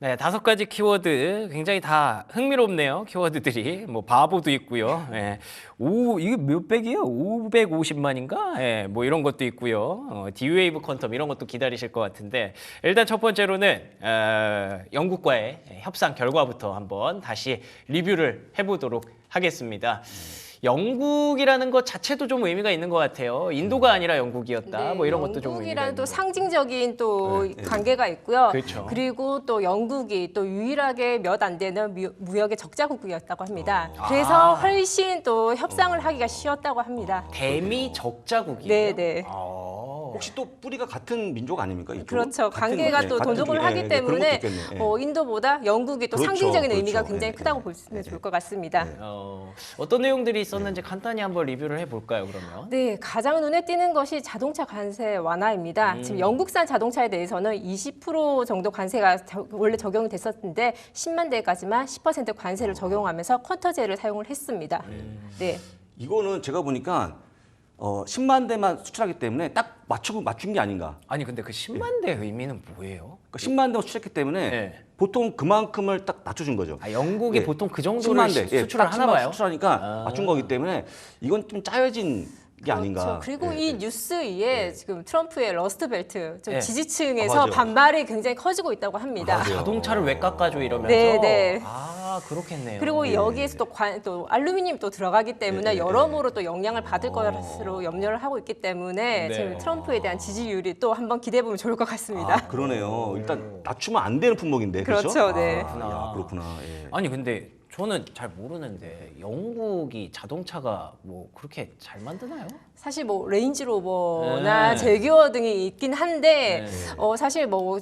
네, 5가지 키워드 굉장히 다 흥미롭네요. 키워드들이 뭐 바보도 있고요. 예. 이게 몇 백이에요? 550만인가? 예, 뭐 이런 것도 있고요. D-Wave 퀀텀 이런 것도 기다리실 것 같은데 일단 첫 번째로는 영국과의 협상 결과부터 한번 다시 리뷰를 해보도록 하겠습니다. 영국이라는 것 자체도 좀 의미가 있는 것 같아요. 인도가 아니라 영국이었다. 네, 뭐 이런 것도 좀 의미가 영국이라는 있는 또 것 같아요. 상징적인 또 관계가 있고요. 그렇죠. 그리고 또 영국이 또 유일하게 몇 안 되는 무역의 적자국이었다고 합니다. 그래서 훨씬 또 협상을 하기가 쉬웠다고 합니다. 대미 적자국이에요. 네, 네. 혹시 또 뿌리가 같은 민족 아닙니까? 이쪽은? 그렇죠. 같은, 관계가 또 같은 돈독을 쪽이- 하기 그런 것도 때문에 있겠네. 인도보다 영국이 또 그렇죠, 상징적인 그렇죠. 의미가 굉장히 예, 크다고 예. 보시면 좋을 것 같습니다. 어떤 내용들이 있었는지 간단히 한번 리뷰를 해볼까요, 그러면? 네, 가장 눈에 띄는 것이 자동차 관세 완화입니다. 지금 영국산 자동차에 대해서는 20% 정도 관세가 원래 적용이 됐었는데 10만 대까지만 10% 관세를 적용하면서 쿼터제를 사용을 했습니다. 네. 이거는 제가 보니까 10만 대만 수출하기 때문에 딱 맞춘 게 아닌가. 아니 근데 그 10만 대 의미는 뭐예요? 그러니까 10만 대만 수출했기 때문에 네. 보통 그만큼을 딱 낮춰준 거죠. 영국이 예. 보통 그 정도를 10만 대 수출을 딱 하나 10만 봐요? 수출하니까 맞춘 거기 때문에 이건 좀 짜여진 게 아닌가. 그렇죠. 그리고 예, 이 예. 뉴스 위에 지금 트럼프의 러스트벨트 좀 네. 지지층에서 맞아요. 반발이 굉장히 커지고 있다고 합니다. 맞아요. 자동차를 왜 깎아줘 이러면서? 네, 네. 아 그렇겠네요. 그리고 여기에서 또 알루미늄 또 들어가기 때문에 네, 여러모로 또 영향을 받을 것으로 염려를 하고 있기 때문에 네. 지금 트럼프에 대한 지지율이 또 한번 기대해 보면 좋을 것 같습니다. 그러네요. 일단 낮추면 안 되는 품목인데. 그렇죠, 네. 그렇구나. 예. 아니 근데 저는 잘 모르는데 영국이 자동차가 뭐 그렇게 잘 만드나요? 사실 뭐 레인지로버나 네. 제규어 등이 있긴 한데 네. 사실 뭐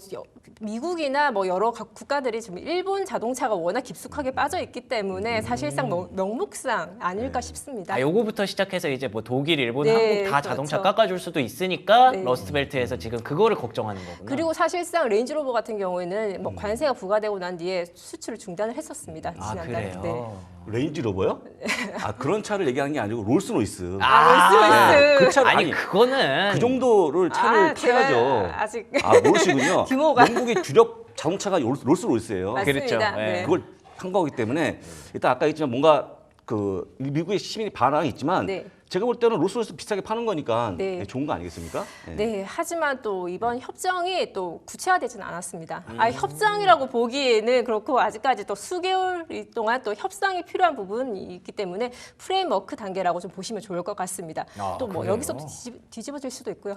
미국이나 뭐 여러 국가들이 지금 일본 자동차가 워낙 깊숙하게 빠져 있기 때문에 사실상 명목상 아닐까 싶습니다. 아 요거부터 시작해서 이제 뭐 독일, 일본, 네, 한국 다 그렇죠. 자동차 깎아줄 수도 있으니까 네. 러스트벨트에서 지금 그거를 걱정하는 거구나. 그리고 사실상 레인지로버 같은 경우에는 뭐 관세가 부과되고 난 뒤에 수출을 중단을 했었습니다. 아 지난달에. 그래요? 네. 레인지 로버요? 그런 차를 얘기하는 게 아니고 롤스로이스. 롤스로이스. 그 차를 아니 그거는 그 정도를 차를 제가 타야죠. 아직 모르시군요. 규모가. 영국의 주력 자동차가 롤스로이스예요. 맞습니다. 그렇죠. 네. 네. 그걸 한 거기 때문에 일단 아까 했지만 뭔가 그 미국의 시민이 반항이 있지만 네. 제가 볼 때는 롤스로이스 비싸게 파는 거니까 네. 좋은 거 아니겠습니까? 네, 하지만 또 이번 협정이 또 구체화되지는 않았습니다. 협정이라고 보기에는 그렇고 아직까지 또 수개월 동안 또 협상이 필요한 부분이 있기 때문에 프레임워크 단계라고 좀 보시면 좋을 것 같습니다. 또 뭐 그래요? 여기서 뒤집어질 수도 있고요.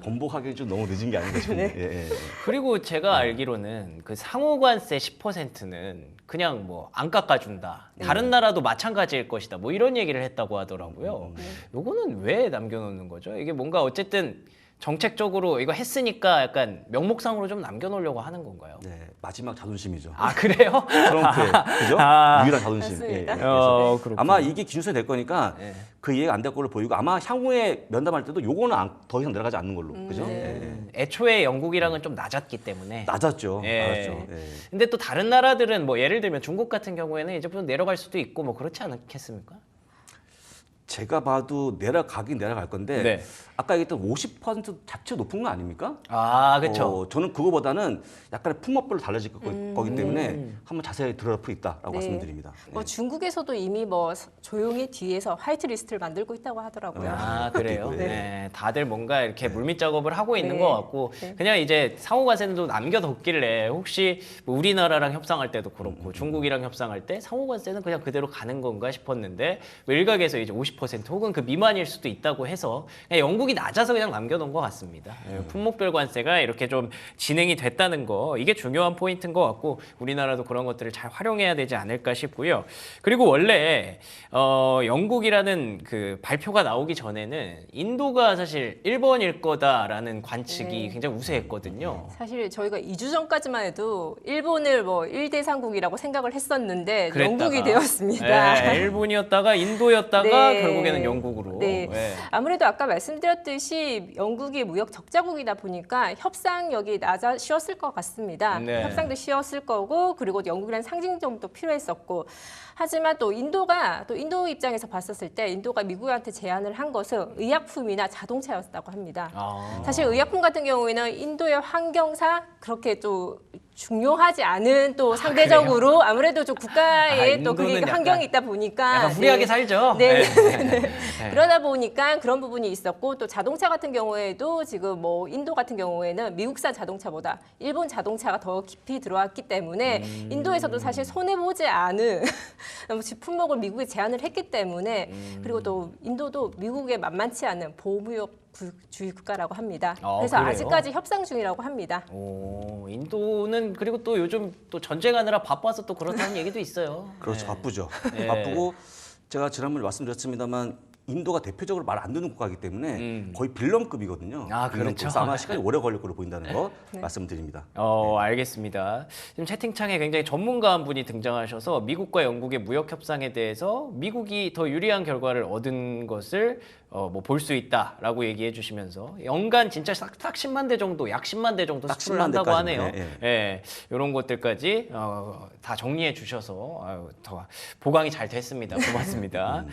번복하기 좀 너무 늦은 게 아닌가 싶네요. 예. 그리고 제가 알기로는 그 상호관세 10%는 그냥 뭐 안 깎아준다. 다른 나라도 마찬가지일 것이다. 뭐 이런 얘기를 했다고 하더라고요. 요거는 왜 남겨놓는 거죠? 이게 뭔가 어쨌든 정책적으로 이거 했으니까 약간 명목상으로 좀 남겨놓으려고 하는 건가요? 네, 마지막 자존심이죠. 아 그래요? 트럼프의 그죠? 아. 유일한 자존심. 맞습니다. 그래서 그렇군요. 아마 이게 기준선이 될 거니까 네. 그 이해가 안 될 걸로 보이고 아마 향후에 면담할 때도 요거는 더 이상 내려가지 않는 걸로. 그죠? 예. 애초에 영국이랑은 좀 낮았기 때문에. 낮았죠. 예. 낮았죠. 예. 근데 또 다른 나라들은 뭐 예를 들면 중국 같은 경우에는 이제 좀 내려갈 수도 있고 뭐 그렇지 않겠습니까? 제가 봐도 내려가긴 내려갈 건데 네. 아까 얘기했던 50% 자체 높은 거 아닙니까? 아 그렇죠. 저는 그거보다는 약간의 품목별로 달라질 거기 때문에 한번 자세히 들어볼 필요 있다라고 네. 말씀드립니다. 뭐 중국에서도 이미 뭐 조용히 뒤에서 화이트 리스트를 만들고 있다고 하더라고요. 아 그래요? 있고요. 네. 다들 뭔가 이렇게 물밑 작업을 하고 있는 네. 것 같고 네. 그냥 이제 상호관세도 남겨뒀길래 혹시 뭐 우리나라랑 협상할 때도 그렇고 중국이랑 협상할 때 상호관세는 그냥 그대로 가는 건가 싶었는데 뭐 일각에서 이제 50% 혹은 그 미만일 수도 있다고 해서 그냥 영국이 낮아서 그냥 남겨놓은 것 같습니다. 품목별 관세가 이렇게 좀 진행이 됐다는 거 이게 중요한 포인트인 것 같고 우리나라도 그런 것들을 잘 활용해야 되지 않을까 싶고요. 그리고 원래 영국이라는 그 발표가 나오기 전에는 인도가 사실 1번일 거다라는 관측이 네. 굉장히 우세했거든요. 사실 저희가 2주 전까지만 해도 일본을 뭐 1대3국이라고 생각을 했었는데 그랬다가, 영국이 되었습니다. 네, 일본이었다가 인도였다가 네. 결국에는 영국으로. 네. 네. 아무래도 아까 말씀드렸듯이 영국이 무역 적자국이다 보니까 협상력이 쉬웠을 것 같습니다. 네. 협상도 쉬웠을 거고 그리고 영국이라는 상징점도 필요했었고 하지만 또 인도 입장에서 봤었을 때 인도가 미국한테 제안을 한 것은 의약품이나 자동차였다고 합니다. 아. 사실 의약품 같은 경우에는 인도의 환경상 그렇게 좀 중요하지 않은 또 상대적으로 아무래도 좀 국가의 또 그게 인도는 환경이 있다 보니까 약간 후리하게 네. 살죠. 네. 네. 그러다 보니까 그런 부분이 있었고 또 자동차 같은 경우에도 지금 뭐 인도 같은 경우에는 미국산 자동차보다 일본 자동차가 더 깊이 들어왔기 때문에 인도에서도 사실 손해 보지 않은 품목을 미국에 제한을 했기 때문에 그리고 또 인도도 미국에 만만치 않은 보호무역 주의 국가라고 합니다. 그래서 그래요? 아직까지 협상 중이라고 합니다. 오, 인도는 그리고 또 요즘 또 전쟁하느라 바빠서 또 그렇다는 얘기도 있어요. 그렇죠. 네. 바쁘죠. 네. 바쁘고 제가 지난번에 말씀드렸습니다만 인도가 대표적으로 말 안 듣는 국가이기 때문에 거의 빌런급이거든요. 아, 빌런급. 그렇죠. 아마 시간이 오래 걸릴 걸로 보인다는 거 말씀드립니다. 알겠습니다. 지금 채팅창에 굉장히 전문가 한 분이 등장하셔서 미국과 영국의 무역 협상에 대해서 미국이 더 유리한 결과를 얻은 것을 뭐 볼 수 있다라고 얘기해 주시면서 연간 진짜 딱 10만 대 정도, 약 10만 대 정도 딱 수출을 10만 한다고 대까지는, 하네요. 예, 이런 것들까지 다 정리해 주셔서 더 보강이 잘 됐습니다. 고맙습니다.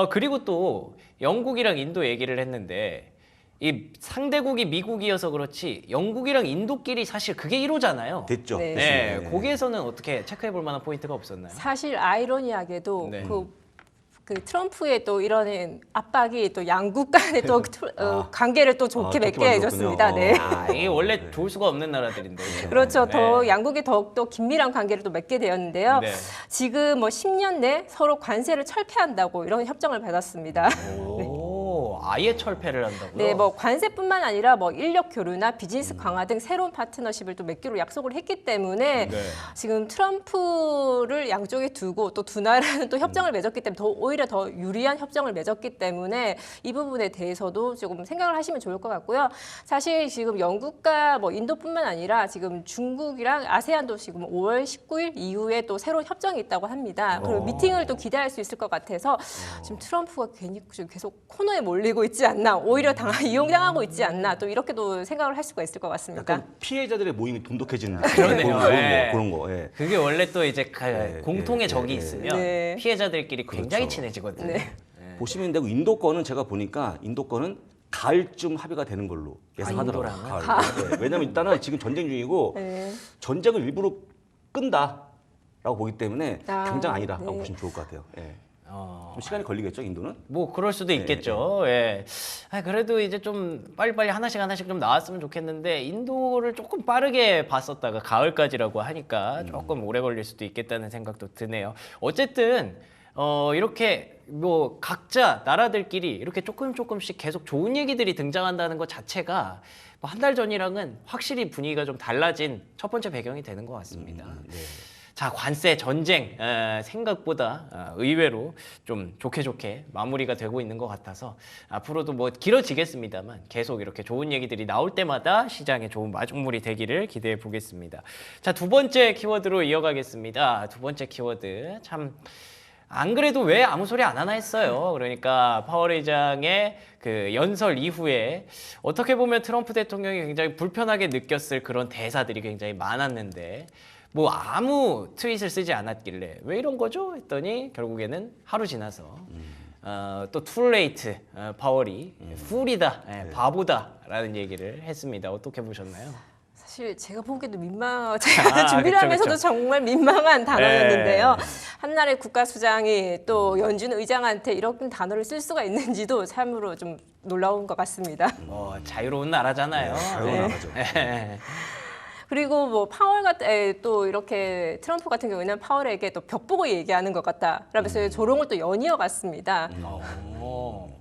그리고 또 영국이랑 인도 얘기를 했는데 이 상대국이 미국이어서 그렇지 영국이랑 인도끼리 사실 그게 1호잖아요. 됐죠. 네. 네, 됐습니다. 거기에서는 어떻게 체크해 볼 만한 포인트가 없었나요? 사실 아이러니하게도 네. 그 트럼프의 또 이런 압박이 또 양국 간의 또 관계를 또 좋게 좋게 맺게 해줬습니다. 만들었군요. 네. 이게 원래 좋을 수가 없는 나라들인데. 그렇죠. 네. 더 양국이 더욱더 긴밀한 관계를 또 맺게 되었는데요. 네. 지금 뭐 10년 내 서로 관세를 철폐한다고 이런 협정을 받았습니다. 오, 아예 철폐를 한다고요? 네, 뭐 관세뿐만 아니라 뭐 인력 교류나 비즈니스 강화 등 새로운 파트너십을 또 맺기로 약속을 했기 때문에 네. 지금 트럼프를 양쪽에 두고 또 두 나라는 또 협정을 맺었기 때문에 오히려 더 유리한 협정을 맺었기 때문에 이 부분에 대해서도 조금 생각을 하시면 좋을 것 같고요. 사실 지금 영국과 뭐 인도뿐만 아니라 지금 중국이랑 아세안도 지금 5월 19일 이후에 또 새로운 협정이 있다고 합니다. 그리고 미팅을 또 기대할 수 있을 것 같아서 지금 트럼프가 괜히 지금 계속 코너에 몰리고 있지 않나, 오히려 이용당하고 있지 않나, 또 이렇게도 생각을 할 수가 있을 것 같습니다. 약간 피해자들의 모임이 돈독해지는 그러네요. 예. 그런 거. 예. 그게 원래 또 이제 공통의 예, 적이 예, 있으면 네. 피해자들끼리 굉장히 그렇죠. 친해지거든요. 네. 보시면 되고 인도 거는 제가 보니까 인도 거는 가을쯤 합의가 되는 걸로 예상하더라고요. 인도랑은? 가을. 네. 왜냐면 일단은 지금 전쟁 중이고 네. 전쟁을 일부러 끈다라고 보기 때문에 당장 아니다라고 네. 보시면 좋을 것 같아요. 예. 어, 좀 시간이 걸리겠죠, 인도는? 뭐 그럴 수도 있겠죠. 예. 그래도 이제 좀 빨리빨리 하나씩 좀 나왔으면 좋겠는데 인도를 조금 빠르게 봤었다가 가을까지라고 하니까 조금 오래 걸릴 수도 있겠다는 생각도 드네요. 어쨌든 이렇게 뭐 각자 나라들끼리 이렇게 조금씩 계속 좋은 얘기들이 등장한다는 것 자체가 뭐 한 달 전이랑은 확실히 분위기가 좀 달라진 첫 번째 배경이 되는 것 같습니다. 네. 자, 관세 전쟁 생각보다 의외로 좀 좋게 마무리가 되고 있는 것 같아서 앞으로도 뭐 길어지겠습니다만 계속 이렇게 좋은 얘기들이 나올 때마다 시장에 좋은 마중물이 되기를 기대해 보겠습니다. 자, 두 번째 키워드로 이어가겠습니다. 두 번째 키워드 참 안 그래도 왜 아무 소리 안 하나 했어요. 그러니까 파월 의장의 그 연설 이후에 어떻게 보면 트럼프 대통령이 굉장히 불편하게 느꼈을 그런 대사들이 굉장히 많았는데 뭐 아무 트윗을 쓰지 않았길래 왜 이런 거죠? 했더니 결국에는 하루 지나서 또 투레이트 파월이 풀이다, 바보다라는 얘기를 했습니다. 어떻게 보셨나요? 사실 제가 보기에도 제가 준비를 그쵸, 하면서도 그쵸. 정말 민망한 단어였는데요. 한나라의 국가수장이 또 연준 의장한테 이런 단어를 쓸 수가 있는지도 참으로 좀 놀라운 것 같습니다. 자유로운 나라잖아요. 자유로운 나라죠. 그리고 뭐 파월 또 이렇게 트럼프 같은 경우에는 파월에게 또 벽 보고 얘기하는 것 같다라면서 조롱을 또 연이어갔습니다.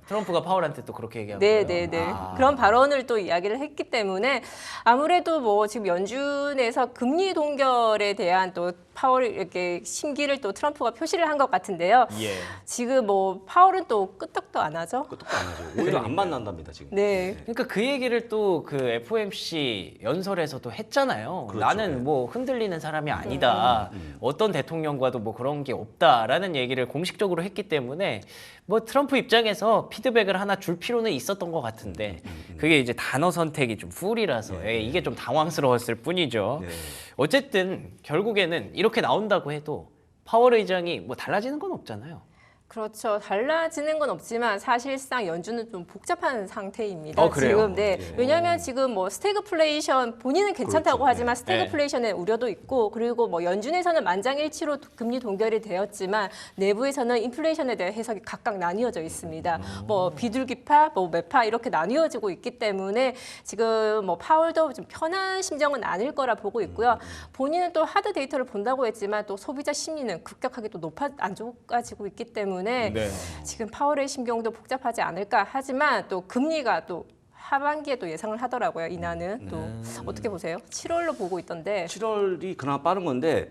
트럼프가 파월한테 또 그렇게 얘기한 거예요? 네네네. 그런 발언을 또 이야기를 했기 때문에 아무래도 뭐 지금 연준에서 금리 동결에 대한 또 파월 이렇게 심기를 또 트럼프가 표시를 한 것 같은데요. 예. 지금 뭐 파월은 또 끄떡도 안 하죠. 끄떡도 안 하죠. 오히려 안 만난답니다, 지금. 네. 그러니까 그 얘기를 또 그 FOMC 연설에서도 했잖아요. 그렇죠. 나는 뭐 흔들리는 사람이 아니다. 어떤 대통령과도 뭐 그런 게 없다라는 얘기를 공식적으로 했기 때문에 뭐 트럼프 입장에서 피드백을 하나 줄 필요는 있었던 것 같은데 그게 이제 단어 선택이 좀 풀이라서 이게 좀 당황스러웠을 뿐이죠. 네. 어쨌든 결국에는 이렇게 나온다고 해도 파월 의장이 뭐 달라지는 건 없잖아요. 그렇죠. 달라지는 건 없지만 사실상 연준은 좀 복잡한 상태입니다. 그래요? 지금 네. 예. 왜냐하면 지금 뭐 스태그플레이션 본인은 괜찮다고 그렇죠. 하지만 네. 스태그플레이션의 우려도 있고 그리고 뭐 연준에서는 만장일치로 금리 동결이 되었지만 내부에서는 인플레이션에 대한 해석이 각각 나뉘어져 있습니다. 뭐 비둘기파, 뭐 매파 이렇게 나뉘어지고 있기 때문에 지금 뭐 파월도 좀 편한 심정은 아닐 거라 보고 있고요. 본인은 또 하드 데이터를 본다고 했지만 또 소비자 심리는 급격하게 또 안 좋아지고 있기 때문에 네. 지금 파월의 심경도 복잡하지 않을까 하지만 또 금리가 또 하반기에 또 예상을 하더라고요. 인하는 또 어떻게 보세요? 7월로 보고 있던데 7월이 그나마 빠른 건데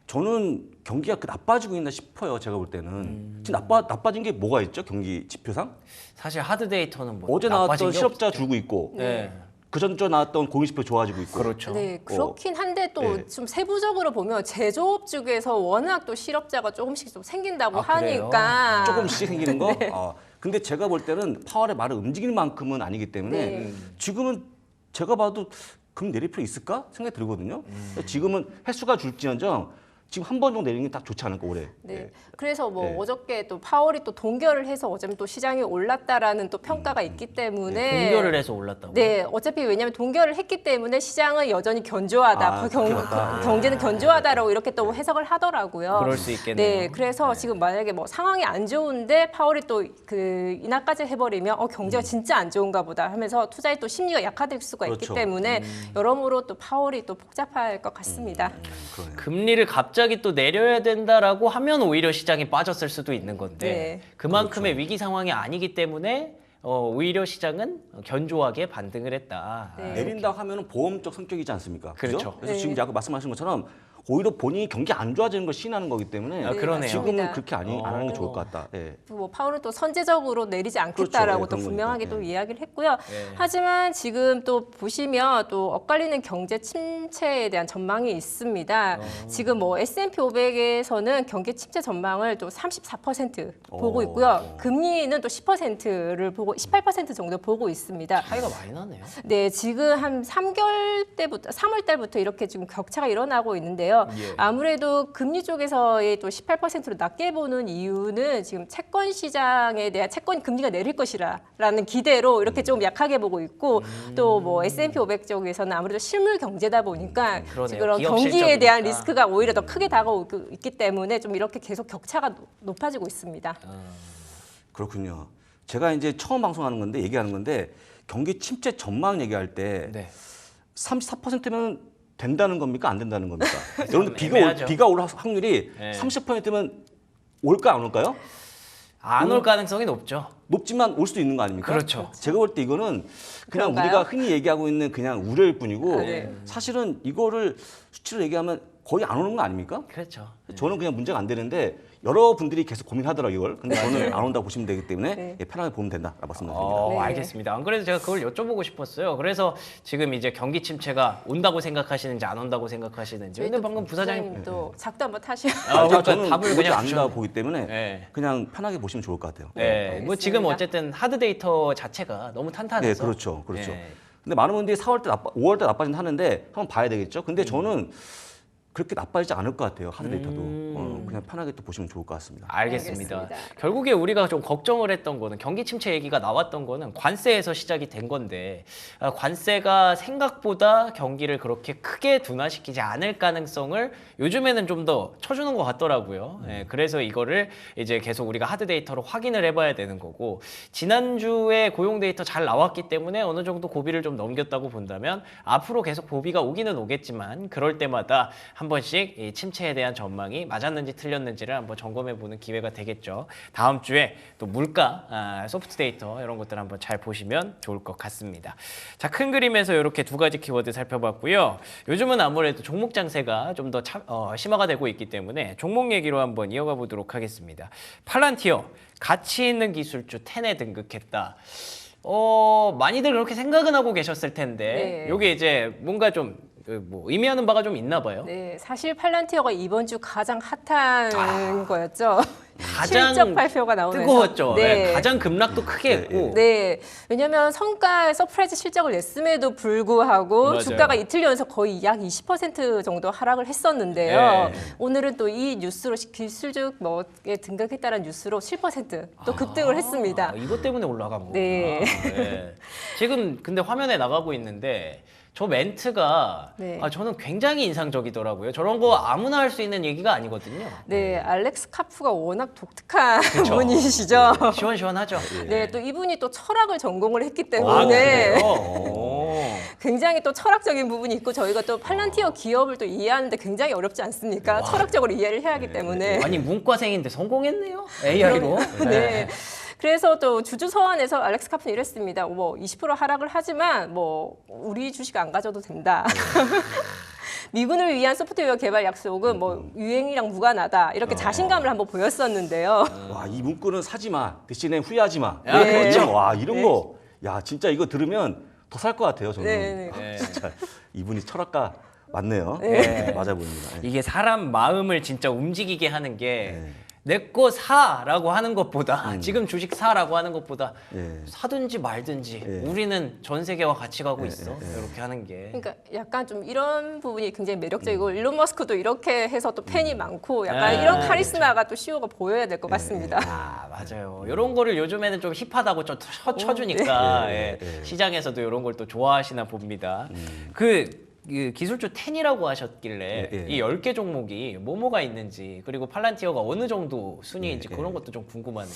저는 경기가 나빠지고 있나 싶어요. 제가 볼 때는 지금 나빠진 게 뭐가 있죠? 경기 지표상? 사실 하드 데이터는 뭐 어제 나빠진 나왔던 게 실업자 없죠. 줄고 있고 네. 그전저 나왔던 공인지표 좋아지고 있고 그렇죠. 네, 그렇긴 한데 또 네. 좀 세부적으로 보면 제조업 쪽에서 워낙 또 실업자가 조금씩 좀 생긴다고 아, 그래요? 하니까 조금씩 생기는 거. 근데 제가 볼 때는 파월의 말을 움직일 만큼은 아니기 때문에 네. 지금은 제가 봐도 금 내릴 필요 있을까 생각이 들거든요. 지금은 횟수가 줄지언정 지금 한 번 정도 내리는 게 딱 좋지 않을까 올해. 네. 그래서 뭐 네. 어저께 또 파월이 또 동결을 해서 어쩌면 또 시장이 올랐다라는 또 평가가 있기 때문에 동결을 해서 올랐다고. 네, 어차피 왜냐하면 동결을 했기 때문에 시장은 여전히 견조하다, 아, 그렇게 봤다. 경제는 견조하다라고 이렇게 또 해석을 하더라고요. 그럴 수 있겠네요. 네, 그래서 지금 만약에 뭐 상황이 안 좋은데 파월이 또 그 인하까지 해버리면 경제가 진짜 안 좋은가 보다 하면서 투자의 또 심리가 약화될 수가 있기 그렇죠. 때문에 여러모로 또 파월이 또 복잡할 것 같습니다. 그러네요. 금리를 갑자기 또 내려야 된다라고 하면 오히려 시장이 빠졌을 수도 있는 건데 네. 그만큼의 위기 상황이 아니기 때문에 오히려 시장은 견조하게 반등을 했다. 네. 내린다고 하면은 보험적 성격이지 않습니까? 그죠? 그렇죠. 그래서 네. 지금 아까 말씀하신 것처럼 오히려 본인이 경기 안 좋아지는 걸 시인하는 거기 때문에 아, 그러네요. 지금은 맞습니다. 그렇게 안 하는 게 좋을 것 같다. 예. 뭐 파월은 또 선제적으로 내리지 않겠다라고 그렇죠. 또 예, 그런 분명하게 거니까. 또 이야기를 했고요. 예. 하지만 지금 또 보시면 또 엇갈리는 경제 침체에 대한 전망이 있습니다. 지금 뭐 S&P 500에서는 경기 침체 전망을 또 34% 보고 있고요. 금리는 또 10%를 보고 18% 정도 보고 있습니다. 차이가 많이 나네요. 네, 지금 한 3개월 때부터 3월 달부터 이렇게 지금 격차가 일어나고 있는데요. 예. 아무래도 금리 쪽에서의 또 18%로 낮게 보는 이유는 지금 채권 시장에 대한 채권 금리가 내릴 것이라는 기대로 이렇게 좀 약하게 보고 있고 또 뭐 S&P 500 쪽에서는 아무래도 실물 경제다 보니까 그러네요. 지금 그런 기업 경기에 실적이니까. 대한 리스크가 오히려 더 크게 다가오고 있기 때문에 좀 이렇게 계속 격차가 높아지고 있습니다. 그렇군요. 제가 이제 처음 방송하는 건데 얘기하는 건데 경기 침체 전망 얘기할 때 네. 34%면 된다는 겁니까? 안 된다는 겁니까? 여러분들 애매하죠. 비가 올 확률이 네. 30%면 올까 안 올까요? 안 올 가능성이 높죠. 높지만 올 수도 있는 거 아닙니까? 그렇죠. 제가 볼 때 이거는 그냥 그런가요? 우리가 흔히 얘기하고 있는 그냥 우려일 뿐이고 네. 사실은 이거를 수치로 얘기하면 거의 안 오는 거 아닙니까? 그렇죠. 저는 그냥 문제가 안 되는데 여러분들이 계속 고민하더라고요 이걸. 근데 저는 안 온다고 보시면 되기 때문에 네. 예, 편하게 보면 된다라고 말씀드립니다. 네. 알겠습니다. 안 그래도 제가 그걸 여쭤보고 싶었어요. 그래서 지금 이제 경기 침체가 온다고 생각하시는지 안 온다고 생각하시는지. 근데 방금 부사장님 또 작도 한번 타시요. 그러니까 저는 답을 오지 그냥 않는다고 주셨네. 보기 때문에 네. 그냥 편하게 보시면 좋을 것 같아요. 네, 뭐 지금 알겠습니다. 어쨌든 하드 데이터 자체가 너무 탄탄해서. 네, 그렇죠, 그렇죠. 네. 근데 많은 분들이 5월 때 나빠진다 하는데 한번 봐야 되겠죠. 근데 저는 그렇게 나빠지지 않을 것 같아요. 하드 데이터도 그냥 편하게 또 보시면 좋을 것 같습니다. 알겠습니다. 알겠습니다. 결국에 우리가 좀 걱정을 했던 거는 경기 침체 얘기가 나왔던 거는 관세에서 시작이 된 건데 관세가 생각보다 경기를 그렇게 크게 둔화시키지 않을 가능성을 요즘에는 좀 더 쳐주는 것 같더라고요. 예, 그래서 이거를 이제 계속 우리가 하드 데이터로 확인을 해봐야 되는 거고 지난주에 고용 데이터 잘 나왔기 때문에 어느 정도 고비를 좀 넘겼다고 본다면 앞으로 계속 고비가 오기는 오겠지만 그럴 때마다 한 번씩 이 침체에 대한 전망이 맞았는지 틀렸는지를 한번 점검해 보는 기회가 되겠죠. 다음 주에 또 물가, 소프트 데이터 이런 것들 한번 잘 보시면 좋을 것 같습니다. 자, 큰 그림에서 이렇게 두 가지 키워드 살펴봤고요. 요즘은 아무래도 종목 장세가 좀 더 심화가 되고 있기 때문에 종목 얘기로 한번 이어가 보도록 하겠습니다. 팔란티어, 가치 있는 기술주 10에 등극했다. 많이들 그렇게 생각은 하고 계셨을 텐데 네. 이게 이제 뭔가 좀 의미하는 바가 좀 있나 봐요. 네, 사실 팔란티어가 이번 주 가장 핫한 거였죠. 가장 실적 발표가 나오면서 뜨거웠죠. 네. 네, 가장 급락도 크게 했고. 네, 왜냐하면 성과 서프라이즈 실적을 냈음에도 불구하고 맞아요. 주가가 이틀 연속 거의 약 20% 정도 하락을 했었는데요. 네. 오늘은 또 이 뉴스로 기술주 뭐에 등극했다는 뉴스로 7%또 급등을 했습니다. 이것 때문에 올라간 거구나. 네. 네. 지금 근데 화면에 나가고 있는데 저 멘트가 네. 저는 굉장히 인상적이더라고요. 저런 거 아무나 할 수 있는 얘기가 아니거든요. 네, 알렉스 카프가 워낙 독특한 그쵸. 분이시죠. 시원시원하죠. 네, 또 이분이 또 철학을 전공을 했기 아, 때문에 그래요? 오. 굉장히 또 철학적인 부분이 있고 저희가 또 팔란티어 기업을 또 이해하는데 굉장히 어렵지 않습니까? 철학적으로 이해를 해야 하기 때문에. 아니 문과생인데 성공했네요. AI로. 네. 그래서 또 주주 서한에서 알렉스 카프는 이랬습니다. 뭐 20% 하락을 하지만 뭐 우리 주식 안 가져도 된다. 미군을 위한 소프트웨어 개발 약속은 뭐 유행이랑 무관하다. 이렇게 자신감을 한번 보였었는데요. 와, 이 문구는 사지 마. 대신에 후회하지 마. 야, 네. 그렇죠? 와, 이런 거. 야, 진짜 이거 들으면 더 살 것 같아요, 저는. 네, 네. 진짜 이분이 철학가 맞네요. 네. 맞아 보입니다. 네. 이게 사람 마음을 진짜 움직이게 하는 게 내 거 사라고 하는 것보다 지금 주식 사라고 하는 것보다 예. 사든지 말든지 예. 우리는 전 세계와 같이 가고 있어. 이렇게 하는 게. 그러니까 약간 좀 이런 부분이 굉장히 매력적이고 일론 머스크도 이렇게 해서 또 팬이 많고 약간 네. 이런 카리스마가 또 CEO가 보여야 될 것 같습니다. 아 맞아요. 이런 거를 요즘에는 좀 힙하다고 좀 쳐주니까 네. 예. 시장에서도 이런 걸 또 좋아하시나 봅니다. 그 기술주 10이라고 하셨길래 예, 예. 이 10개 종목이 뭐가 있는지 그리고 팔란티어가 어느 정도 순위인지 예, 그런 것도 좀 궁금하네요.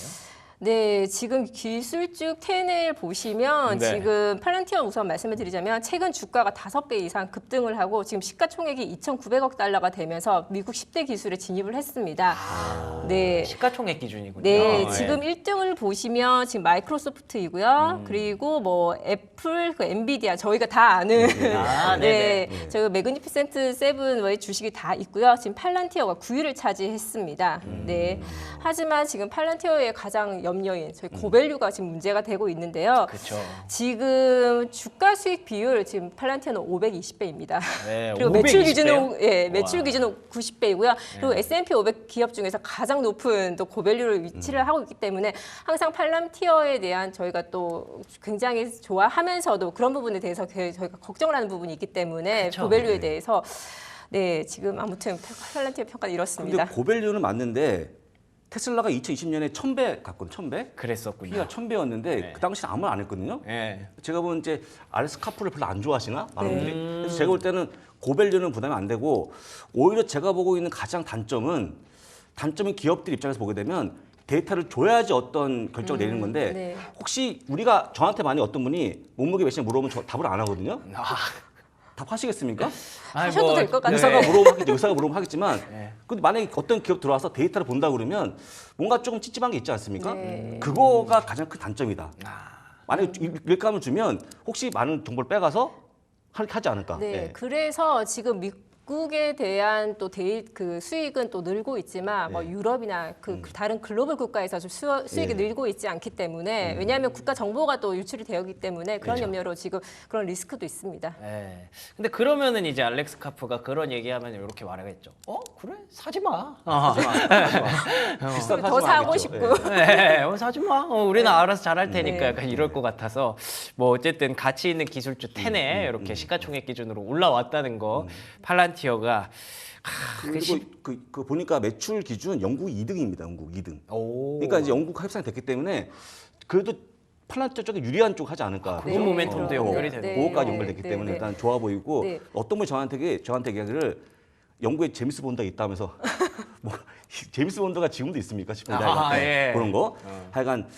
네, 지금 기술주 10을 보시면 네. 지금 팔란티어 우선 말씀을 드리자면 최근 주가가 5배 이상 급등을 하고 지금 시가총액이 2,900억 달러가 되면서 미국 10대 기술에 진입을 했습니다. 네. 시가총액 기준이군요. 네, 예. 지금 1등을 보시면 지금 마이크로소프트이고요. 그리고 뭐 애플, 그 엔비디아 저희가 다 아는 아, 네, 네네. 저희 매그니피센트 세븐의 주식이 다 있고요. 지금 팔란티어가 9위를 차지했습니다. 네. 하지만 지금 팔란티어의 가장 염려인 저희 고밸류가 지금 문제가 되고 있는데요. 그렇죠. 지금 주가 수익 비율 지금 팔란티어는 520배입니다. 네, 그리고 매출 520 기준은 배요? 예, 매출 와. 기준은 90배이고요. 그리고 S&P 500 기업 중에서 가장 높은 또 고밸류를 위치를 하고 있기 때문에 항상 팔란티어에 대한 저희가 또 굉장히 좋아하면서도 그런 부분에 대해서 저희가 걱정을 하는 부분이 있기 때문에 그쵸. 고밸류에 네. 대해서 네, 지금 아무튼 팔란티어 평가는 이렇습니다. 근데 고밸류는 맞는데 테슬라가 2020년에 1000배 갔거든요. 1000배? 그랬었군요. 피가 1000배였는데 네. 그 당시는 아무나 안 했거든요. 예. 제가 보는 이제 알렉스 카프를 별로 안 좋아하시나? 많은 네. 분들이. 그래서 제가 볼 때는 고밸류는 부담이 안 되고 오히려 제가 보고 있는 가장 단점은 기업들 입장에서 보게 되면 데이터를 줘야지 어떤 결정을 내리는 건데 네. 혹시 우리가 저한테 많이 어떤 분이 몸무게 몇이냐 물어보면 저 답을 안 하거든요. 아, 답하시겠습니까? 하셔도 될 것 같아요. 의사가 물어보면 하겠지. 의사가 물어보면 하겠지만 네. 근데 만약에 어떤 기업 들어와서 데이터를 본다 그러면 뭔가 조금 찝찝한 게 있지 않습니까? 네. 그거가 가장 큰 단점이다. 아. 만약에 일감을 주면 혹시 많은 정보를 빼가서 하지 않을까? 네, 예. 그래서 지금 미국에 대한 또 그 수익은 또 늘고 있지만 뭐 유럽이나 그 다른 글로벌 국가에서 좀 수익이 예. 늘고 있지 않기 때문에 왜냐하면 국가 정보가 또 유출이 되었기 때문에 그런 염려로 지금 그런 리스크도 있습니다. 예. 근데 그러면은 이제 알렉스 카프가 그런 얘기하면 이렇게 말하겠죠. 그래? 사지 마. 비싼 더 사지 사고 말겠죠. 싶고. 예. 사지 마. 우리는 알아서 잘할 테니까 네. 약간 이럴 것 같아서 뭐 어쨌든 가치 있는 기술주 10에 이렇게 시가총액 기준으로 올라왔다는 거 팔란티어가 그리고 그 보니까 매출 기준 영국이 2등입니다. 영국 2등. 오. 그러니까 이제 영국과 협상이 됐기 때문에 그래도 팔란티어 쪽에 유리한 쪽 하지 않을까. 그런 모멘텀도 연결이 되는 그거까지 네. 연결됐기 네. 때문에 네. 일단 좋아 보이고 네. 어떤 분이 저한테 얘기하기를 영국에 제임스 본드가 있다면서 뭐 제임스 본드가 지금도 있습니까 싶은데 아, 하여간 예. 그런 거 하여간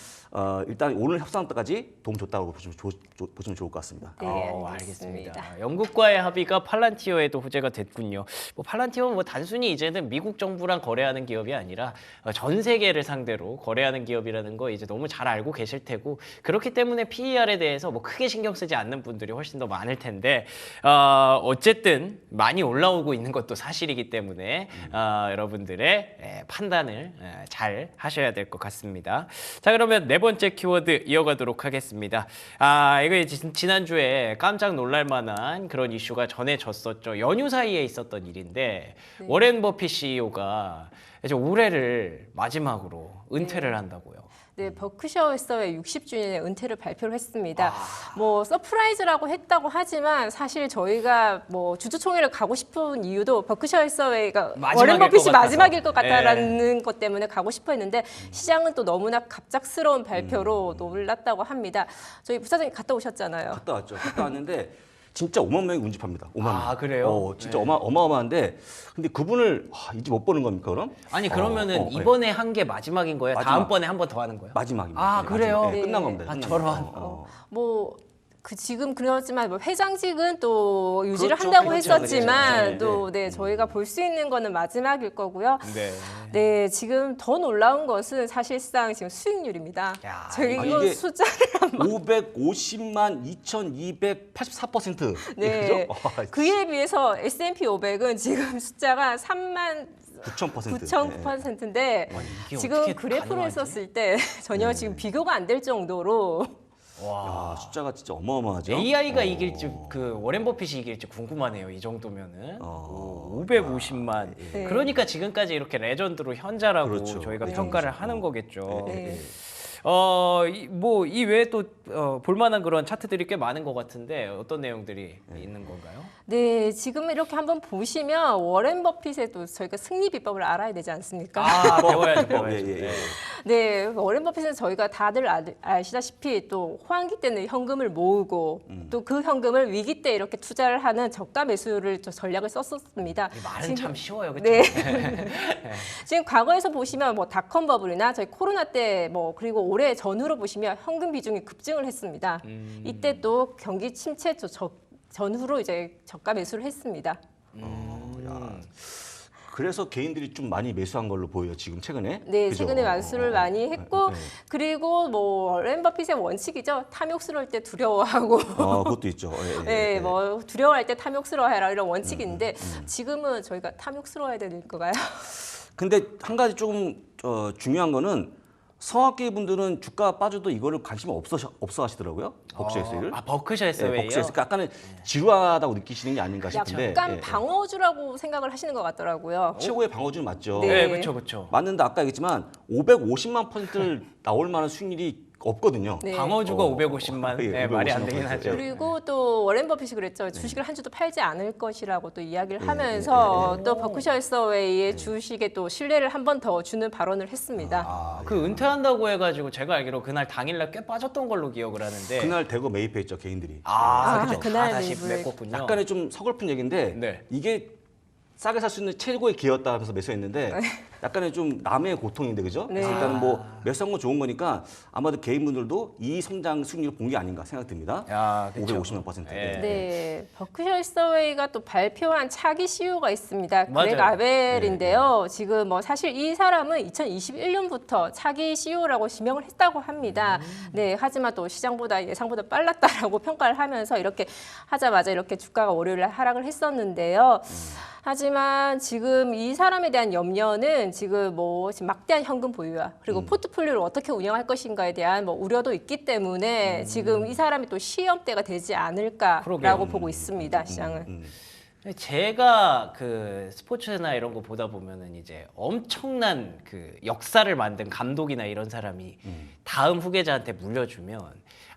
일단 오늘 협상 때까지 도움 줬다고 보시면 좋을 것 같습니다. 네, 알겠습니다. 영국과의 합의가 팔란티어에도 호재가 됐군요. 뭐 팔란티어는 뭐 단순히 이제는 미국 정부랑 거래하는 기업이 아니라 전 세계를 상대로 거래하는 기업이라는 거 이제 너무 잘 알고 계실 테고 그렇기 때문에 PER에 대해서 뭐 크게 신경 쓰지 않는 분들이 훨씬 더 많을 텐데 어쨌든 많이 올라오고 있는 것도 사실이기 때문에 여러분들 여러분들의 판단을 잘 하셔야 될 것 같습니다. 자, 그러면 네 번째 키워드 이어가도록 하겠습니다. 이거 이제 지난주에 깜짝 놀랄 만한 그런 이슈가 전해졌었죠. 연휴 사이에 있었던 일인데 네. 워렌 버핏 CEO가 이제 올해를 마지막으로 은퇴를 한다고요. 네, 버크셔 해서웨이 60주년의 은퇴를 발표를 했습니다. 뭐 서프라이즈라고 했다고 하지만 사실 저희가 뭐 주주총회를 가고 싶은 이유도 버크셔 해서웨이가 마지막일 워렌 것 버핏이 같아서. 마지막일 것 같다라는 것 때문에 가고 싶어 했는데 시장은 또 너무나 갑작스러운 발표로 놀랐다고 합니다. 저희 부사장님 갔다 오셨잖아요. 갔다 왔죠. 갔다 왔는데 진짜 5만 명이 운집합니다. 5만 명. 아, 그래요? 진짜 어마어마한데 근데 그분을 이제 못 보는 겁니까 그럼? 아니 그러면은 네. 이번에 한 게 마지막인 거예요? 마지막. 다음번에 한 번 더 하는 거예요? 마지막입니다. 아, 네, 그래요? 마지막. 네, 네. 끝난 겁니다. 아, 끝난 저런. 거. 뭐 지금 그렇지만 뭐 회장직은 또 유지를 그렇죠. 한다고 그렇죠. 했었지만 그렇죠. 네, 또 네, 저희가 볼 수 있는 거는 마지막일 거고요. 네. 네, 지금 더 놀라운 것은 사실상 지금 수익률입니다. 야, 저희 아니, 이거 이게 숫자를 550만 2,284%. 네. 그죠? 그에 비해서 S&P 500은 지금 숫자가 3만 9,000%. 9,000%인데 이게 지금 어떻게 그래프를 가능하지? 했었을 때 전혀 지금 비교가 안 될 정도로 와. 야, 숫자가 진짜 어마어마하죠. AI가 이길지 그 워렌 버핏이 이길지 궁금하네요. 이 정도면은 어. 550만. 네. 그러니까 지금까지 이렇게 레전드로 현자라고 그렇죠. 저희가 네. 평가를 하는 거겠죠. 네. 뭐 이 외에 또 볼만한 그런 차트들이 꽤 많은 것 같은데 어떤 내용들이 있는 건가요? 네, 지금 이렇게 한번 보시면 워렌 버핏의 또 저희가 승리 비법을 알아야 되지 않습니까? 아, 배워야죠, 배워야죠. 예, 예, 예. 네, 워렌 버핏은 저희가 다들 아시다시피 또 호황기 때는 현금을 모으고 또 그 현금을 위기 때 이렇게 투자를 하는 저가 매수를 또 전략을 썼었습니다. 이 말은 지금- 참 쉬워요, 그렇죠? 네. 지금 과거에서 보시면 뭐 닷컴 버블이나 저희 코로나 때 뭐 그리고 올해 전후로 보시면 현금 비중이 급증을 했습니다. 이때 또 경기 침체 전후로 이제 저가 매수를 했습니다. 그래서 개인들이 좀 많이 매수한 걸로 보여요. 지금 최근에. 네, 그죠? 최근에 매수를 많이 했고 네. 그리고 뭐 워렌 버핏의 원칙이죠. 탐욕스러울 때 두려워하고 그것도 있죠. 예, 네, 뭐 두려워할 때 탐욕스러워해라 이런 원칙이 있는데 지금은 저희가 탐욕스러워야 되는 건가요? 근데 한 가지 조금 중요한 거는 성악계 분들은 주가 빠져도 이거를 관심 없어 하시더라고요. 버크셔스를. 버크셔 해서웨이요? 버크셔스. 약간은 지루하다고 느끼시는 게 아닌가 싶은데. 약간 예, 방어주라고 생각을 하시는 것 같더라고요. 최고의 방어주는 맞죠. 네. 네, 그렇죠, 그렇죠. 맞는데 아까 얘기했지만 550만 %를 나올 만한 수익률이 없거든요. 네. 방어주가 550만, 예, 네, 말이 안 되긴 550만 하죠. 그리고 또 워렌 버핏이 그랬죠. 주식을 한 주도 팔지 않을 것이라고 또 이야기를 예, 하면서 또 버크셔 해서웨이의 주식에 또 신뢰를 한 번 더 주는 발언을 했습니다. 그 은퇴한다고 해가지고 제가 알기로 그날 당일날 꽤 빠졌던 걸로 기억을 하는데 그날 대거 매입했죠 개인들이. 그죠. 그날 다시 매입을 메꿨군요. 약간의 좀 서글픈 얘기인데 네. 이게 싸게 살 수 있는 최고의 기회였다 하면서 매수했는데 약간의 좀 남의 고통인데 그죠? 네. 그래서 일단은 뭐 매수한 건 좋은 거니까 아마도 개인분들도 이 성장 수익률을 본 게 아닌가 생각됩니다. 야, 그쵸. 550만 %. 예. 네, 버크셔 해서웨이가 또 발표한 차기 CEO가 있습니다. 맞아요. 그렉 아벨인데요. 지금 뭐 사실 이 사람은 2021년부터 차기 CEO라고 지명을 했다고 합니다. 네, 하지만 또 시장보다 예상보다 빨랐다라고 평가를 하면서 이렇게 하자마자 이렇게 주가가 월요일에 하락을 했었는데요. 하지만 지금 이 사람에 대한 염려는 지금 뭐 지금 막대한 현금 보유와 그리고 포트폴리오를 어떻게 운영할 것인가에 대한 뭐 우려도 있기 때문에 지금 이 사람이 또 시험대가 되지 않을까라고 그러게요. 보고 있습니다. 시장은. 제가 그 스포츠나 이런 거 보다 보면은 이제 엄청난 그 역사를 만든 감독이나 이런 사람이 다음 후계자한테 물려주면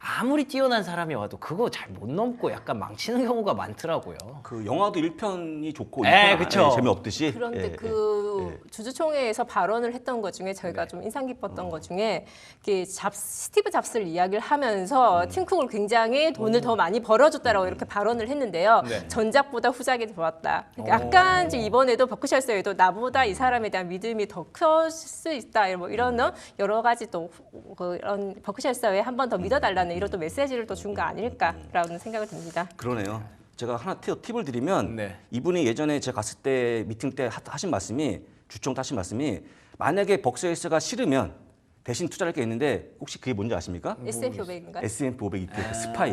아무리 뛰어난 사람이 와도 그거 잘 못 넘고 약간 망치는 경우가 많더라고요. 그 영화도 1편이 좋고 예, 2편 그쵸. 재미없듯이. 그런데 예, 그 주주총회에서 발언을 했던 것 중에 저희가 좀 인상 깊었던 것 중에 이렇게 스티브 잡스를 이야기를 하면서 팀쿡을 굉장히 돈을 더 많이 벌어줬다라고 이렇게 발언을 했는데요. 네. 전작보다 후작이 좋았다. 그러니까 약간 지금 이번에도 버크셔스에도 나보다 이 사람에 대한 믿음이 더 클 수 있다. 뭐 이런 여러 가지 또 그런 버크셔스에 한 번 더 믿어달라는 이런 또 메시지를 또 준 거 아닐까라는 생각을 듭니다. 그러네요. 제가 하나 팁을 드리면 네. 이분이 예전에 제가 갔을 때 미팅 때 하신 말씀이 주총 때 하신 말씀이 만약에 버크셔스가 싫으면 대신 투자할 게 있는데 혹시 그게 뭔지 아십니까? S&P 500인가요? S&P 500 ETF 스파이.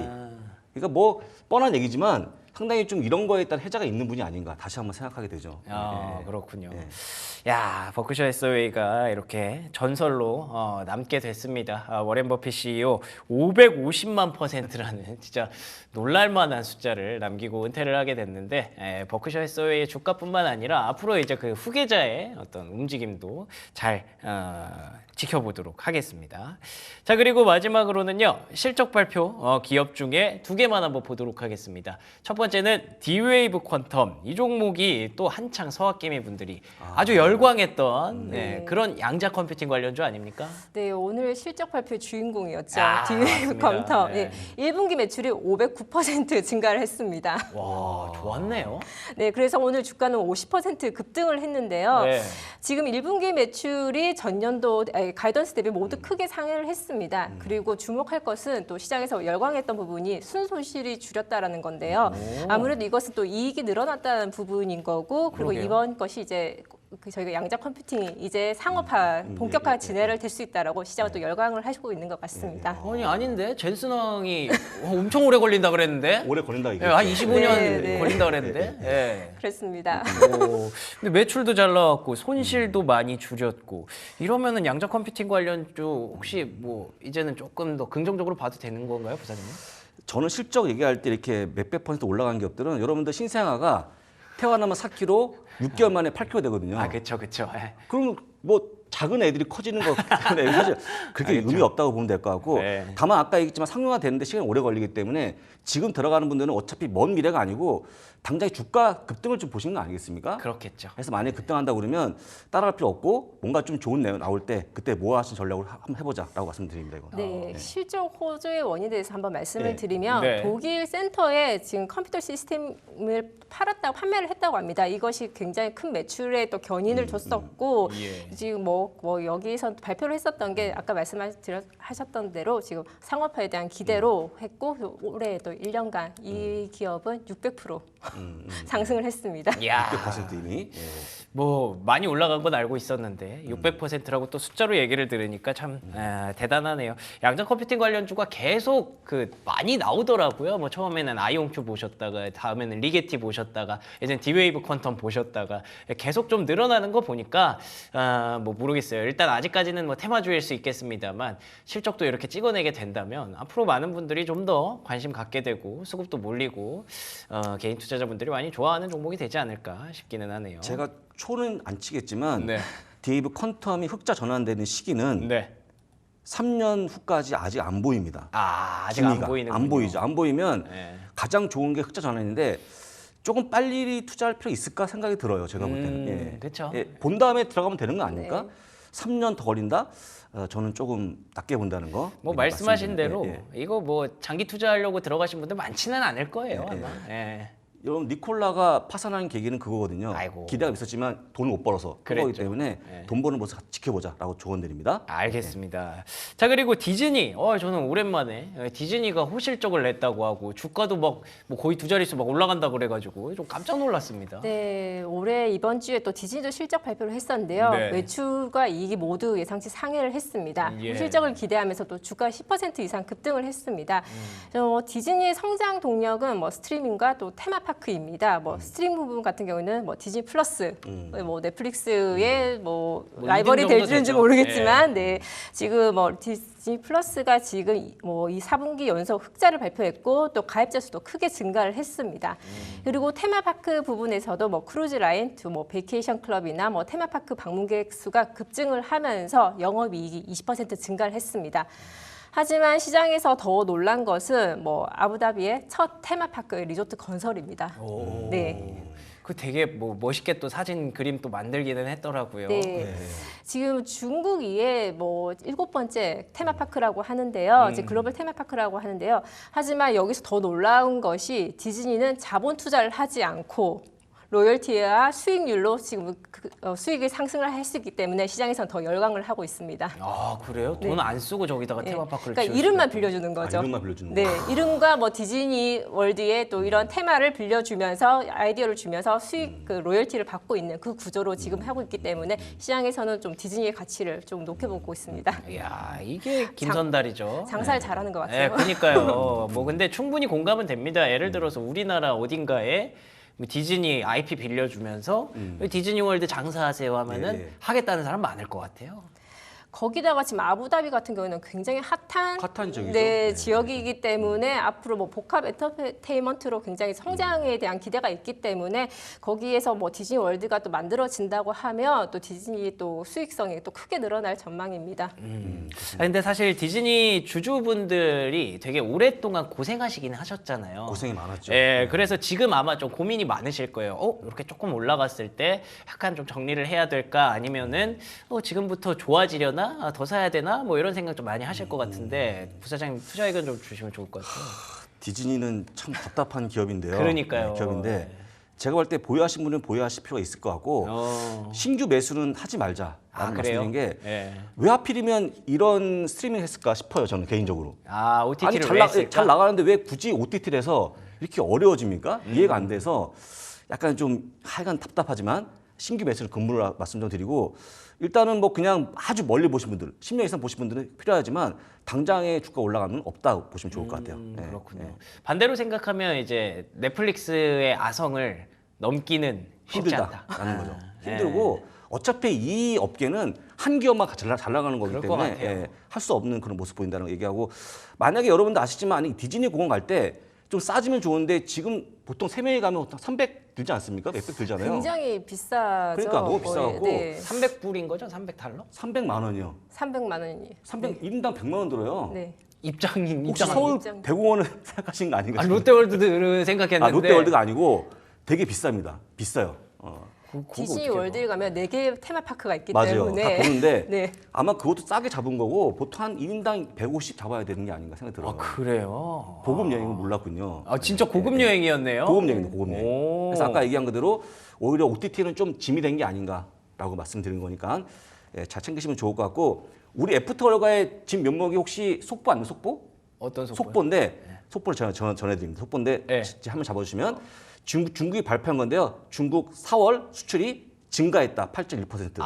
그러니까 뭐 뻔한 얘기지만 상당히 좀 이런 거에 따른 해자가 있는 분이 아닌가 다시 한번 생각하게 되죠. 아, 예. 그렇군요. 예. 야, 버크셔 해서웨이가 이렇게 전설로 남게 됐습니다. 워렌 버핏 CEO 550만 %라는 진짜 놀랄만한 숫자를 남기고 은퇴를 하게 됐는데 버크셔 해서웨이의 주가뿐만 아니라 앞으로 이제 그 후계자의 어떤 움직임도 잘 지켜보도록 하겠습니다. 자, 그리고 마지막으로는요, 실적 발표 기업 중에 두 개만 한번 보도록 하겠습니다. 첫 번째는 D-Wave 퀀텀. 이 종목이 또 한창 서학개미 분들이 아주 열광했던 그런 양자 컴퓨팅 관련주 아닙니까? 네, 오늘 실적 발표 주인공이었죠. 아, D-Wave 맞습니다. 컴퓨터. 네. 네, 1분기 매출이 509% 증가를 했습니다. 와, 좋았네요. 네, 그래서 오늘 주가는 50% 급등을 했는데요. 네. 지금 1분기 매출이 전년도 가이던스 대비 모두 크게 상회를 했습니다. 그리고 주목할 것은 또 시장에서 열광했던 부분이 순손실이 줄였다라는 건데요. 아무래도 이것은 또 이익이 늘어났다는 부분인 거고, 그리고 그러게요. 이번 것이 이제 저희가 양자 컴퓨팅이 이제 상업화, 본격화 진행을 될 수 있다라고 시장을 또 열광을 하시고 있는 것 같습니다. 아니 아닌데 젠슨왕이 엄청 오래 걸린다 그랬는데 오래 걸린다 이게. 한 25년 네. 걸린다 그랬는데 그렇습니다. 근데 매출도 잘 나왔고 손실도 많이 줄였고 이러면은 양자 컴퓨팅 관련주 혹시 뭐 이제는 조금 더 긍정적으로 봐도 되는 건가요, 부사장님? 저는 실적 얘기할 때 이렇게 몇백 % 올라간 기업들은 여러분들 신생아가 태어나면 4kg, 6개월 만에 8kg 되거든요. 아, 그렇죠. 그럼 뭐 작은 애들이 커지는 거 때문에 사실 그렇게 의미 없다고 보면 될 것 같고, 네. 다만 아까 얘기했지만 상용화 되는데 시간이 오래 걸리기 때문에 지금 들어가는 분들은 어차피 먼 미래가 아니고 당장 주가 급등을 좀 보시는 거 아니겠습니까? 그렇겠죠. 그래서 만약에 급등한다 그러면 따라갈 필요 없고 뭔가 좀 좋은 내용 나올 때 그때 모아하신 전략을 한번 해보자라고 말씀드립니다. 이거. 네, 실적 호조의 원인에 대해서 한번 말씀을 네. 드리면 네. 독일 센터에 지금 컴퓨터 시스템을 판매를 했다고 합니다. 이것이 굉장히 큰 매출에 또 견인을 줬었고 예. 지금 뭐 여기서 발표를 했었던 게 아까 말씀하셨던 대로 지금 상업화에 대한 기대로 했고 올해 또 1년간 이 기업은 600% 상승을 했습니다. 야, 600% 이미. 예. 뭐 많이 올라간 건 알고 있었는데 600%라고 또 숫자로 얘기를 들으니까 참 대단하네요. 양자 컴퓨팅 관련주가 계속 많이 나오더라고요. 뭐 처음에는 아이온큐 보셨다가 다음에는 리게티 보셨다가 이제 D-Wave 퀀텀 보셨다가 계속 좀 늘어나는 거 보니까 뭐 모르겠어요. 일단 아직까지는 뭐 테마주일 수 있겠습니다만 실적도 이렇게 찍어내게 된다면 앞으로 많은 분들이 좀 더 관심 갖게 되고 수급도 몰리고 개인 투자자분들이 많이 좋아하는 종목이 되지 않을까 싶기는 하네요. 제가 초는 안 치겠지만 네. D-Wave 퀀텀이 흑자 전환되는 시기는 네. 3년 후까지 아직 안 보입니다. 아직 안 기미가. 보이는 안 보이죠. 안 보이면 네. 가장 좋은 게 흑자 전환인데 조금 빨리 투자할 필요 있을까 생각이 들어요. 제가 볼 때는. 예. 그쵸. 예, 본 다음에 들어가면 되는 거 아닙니까? 3년 더 걸린다? 저는 조금 낮게 본다는 거. 뭐 미리 말씀하신 말씀드리면, 대로 예, 예. 이거 뭐 장기 투자하려고 들어가신 분들 많지는 않을 거예요. 예, 예. 아마. 예. 여러분 니콜라가 파산하는 계기는 그거거든요. 아이고. 기대가 있었지만 돈을 못 벌어서 그런 거기 그랬죠. 때문에 예. 돈 버는 모습 지켜보자라고 조언드립니다. 알겠습니다. 자, 그리고 디즈니. 저는 오랜만에 디즈니가 호실적을 냈다고 하고 주가도 막 뭐 거의 두 자릿수 막 올라간다 그래가지고 좀 깜짝 놀랐습니다. 네, 올해 이번 주에 또 디즈니도 실적 발표를 했었는데요. 네. 매출과 이익이 모두 예상치 상회를 했습니다. 예. 실적을 기대하면서 또 주가 10% 이상 급등을 했습니다. 디즈니의 성장 동력은 뭐 스트리밍과 또 테마파크입니다. 뭐 스트리밍 부분 같은 경우는 뭐 디즈니 플러스, 뭐 넷플릭스의 뭐 라이벌이 이등 정도 될지는 되죠. 모르겠지만, 네, 지금 뭐 디즈니 플러스가 지금 뭐 이 4분기 연속 흑자를 발표했고 또 가입자 수도 크게 증가를 했습니다. 그리고 테마파크 부분에서도 뭐 크루즈 라인, 뭐 베이케이션 클럽이나 뭐 테마파크 방문객 수가 급증을 하면서 영업이익이 20% 증가를 했습니다. 하지만 시장에서 더 놀란 것은 뭐 아부다비의 첫 테마파크 리조트 건설입니다. 네. 그 되게 뭐 멋있게 또 사진 그림 또 만들기는 했더라고요. 네. 지금 중국 이에 뭐 7번째 테마파크라고 하는데요. 이제 글로벌 테마파크라고 하는데요. 하지만 여기서 더 놀라운 것이 디즈니는 자본 투자를 하지 않고 로열티와 수익률로 지금 수익이 상승을 할 수 있기 때문에 시장에서는 더 열광을 하고 있습니다. 아 그래요? 돈 안 쓰고 저기다가 테마파크를 그러니까 지을 이름만 수가 빌려주는 거죠. 이름만 빌려주는 네, 거. 이름과 뭐 디즈니 월드의 또 이런 테마를 빌려주면서 아이디어를 주면서 수익 그 로열티를 받고 있는 그 구조로 지금 하고 있기 때문에 시장에서는 좀 디즈니의 가치를 좀 높여보고 있습니다. 이야 이게 김선달이죠. 장사를 잘하는 것 네, 같아요. 그러니까요. 뭐 근데 충분히 공감은 됩니다. 예를 들어서 우리나라 어딘가에 뭐 디즈니 IP 빌려주면서 디즈니월드 장사하세요 하면은 네. 하겠다는 사람 많을 것 같아요. 거기다가 지금 아부다비 같은 경우에는 굉장히 핫한 지역이죠. 네, 네. 지역이기 때문에 앞으로 뭐 복합 엔터테인먼트로 굉장히 성장에 대한 기대가 있기 때문에 거기에서 뭐 디즈니 월드가 또 만들어진다고 하면 또 디즈니 또 수익성이 또 크게 늘어날 전망입니다. 근데 사실 디즈니 주주분들이 되게 오랫동안 고생하시긴 하셨잖아요. 고생이 많았죠. 예, 그래서 지금 아마 좀 고민이 많으실 거예요. 이렇게 조금 올라갔을 때 약간 좀 정리를 해야 될까? 아니면은 지금부터 좋아지려나? 더 사야 되나? 뭐 이런 생각 좀 많이 하실 것 같은데 부사장님 투자 의견 좀 주시면 좋을 것 같아요. 디즈니는 참 답답한 기업인데요. 그러니까요. 기업인데 제가 볼 때 보유하신 분은 보유하실 필요가 있을 것 같고 신규 매수는 하지 말자라는 그래요? 말씀드린 게 예. 왜 하필이면 이런 스트리밍 했을까 싶어요. 저는 개인적으로. 아, 아니 OTT를 왜 했을까? 잘 나가는데 왜 굳이 OTT를 해서 이렇게 어려워집니까? 이해가 안 돼서 약간 좀 하여간 답답하지만 신규 매수를 근무를 말씀 좀 드리고 일단은 뭐 그냥 아주 멀리 보신 분들 10년 이상 보신 분들은 필요하지만 당장의 주가 올라가는 없다 보시면 좋을 것 같아요. 네, 그렇군요. 네. 반대로 생각하면 이제 넷플릭스의 아성을 넘기는 쉽지 않다. 힘들다라는 거죠. 예. 힘들고 어차피 이 업계는 한 기업만 잘 나가는 거기 그럴 것 때문에 같아요. 할 수 없는 그런 모습 보인다는 거 얘기하고 만약에 여러분도 아시지만 이 디즈니 공원 갈 때 좀 싸지면 좋은데 지금 보통 3명이 가면 300 들지 않습니까? 몇백 들잖아요. 굉장히 비싸죠. 그러니까 너무 거의. 비싸갖고 네, 300불인 거죠? 300달러? 300만 원이요. 300만 원이. 1인당 100만 원 들어요. 네. 입장인 혹시 입장. 서울 입장. 대공원을 생각하신 거 아닌가요? 롯데월드를 생각했는데 롯데월드가 아니고 되게 비쌉니다. 비싸요. 디즈니 월드에 가면 4개의 테마파크가 있기 맞아요. 때문에 다 보는데 네. 아마 그것도 싸게 잡은 거고 보통 한 1인당 150 잡아야 되는 게 아닌가 생각이 들어요. 그래요? 고급 여행은 몰랐군요. 진짜 고급 여행이었네요. 고급 여행입니다. 고급 여행. 오. 그래서 아까 얘기한 그대로 오히려 OTT는 좀 짐이 된 게 아닌가라고 말씀드린 거니까 잘 챙기시면 좋을 것 같고 우리 애프터월가의 짐 면목이 혹시 속보 아니면 속보? 어떤 속보요? 속보인데 속보를 전해드립니다. 속보인데 네. 한번 잡아주시면 중국이 발표한 건데요. 중국 4월 수출이 증가했다. 8.1%.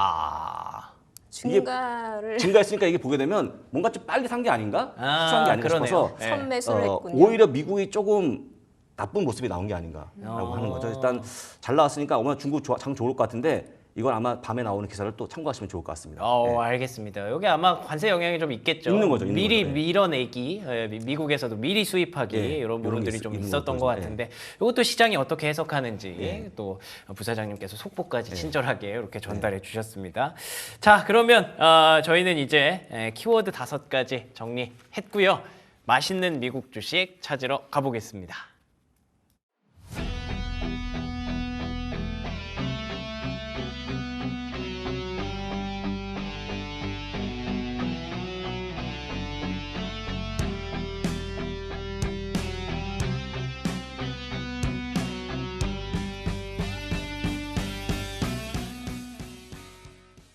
중가를 증가했으니까 이게 보게 되면 뭔가 좀 빨리 산 게 아닌가? 수출한 게 아닌가 그러네요. 싶어서 네. 선매수를 했군요. 오히려 미국이 조금 나쁜 모습이 나온 게 아닌가라고 하는 거죠. 일단 잘 나왔으니까 오늘 중국 장 좋을 것 같은데 이건 아마 밤에 나오는 기사를 또 참고하시면 좋을 것 같습니다. 알겠습니다. 여기 아마 관세 영향이 좀 있겠죠. 있는 거죠, 있는 미리 거죠. 네. 밀어내기, 미국에서도 미리 수입하기 예, 이런 부분들이 좀 있는 있었던 거죠. 것 같은데 이것도 시장이 어떻게 해석하는지 예. 또 부사장님께서 속보까지 친절하게 이렇게 전달해 주셨습니다. 자, 그러면 저희는 이제 키워드 5가지 정리했고요. 맛있는 미국 주식 찾으러 가보겠습니다.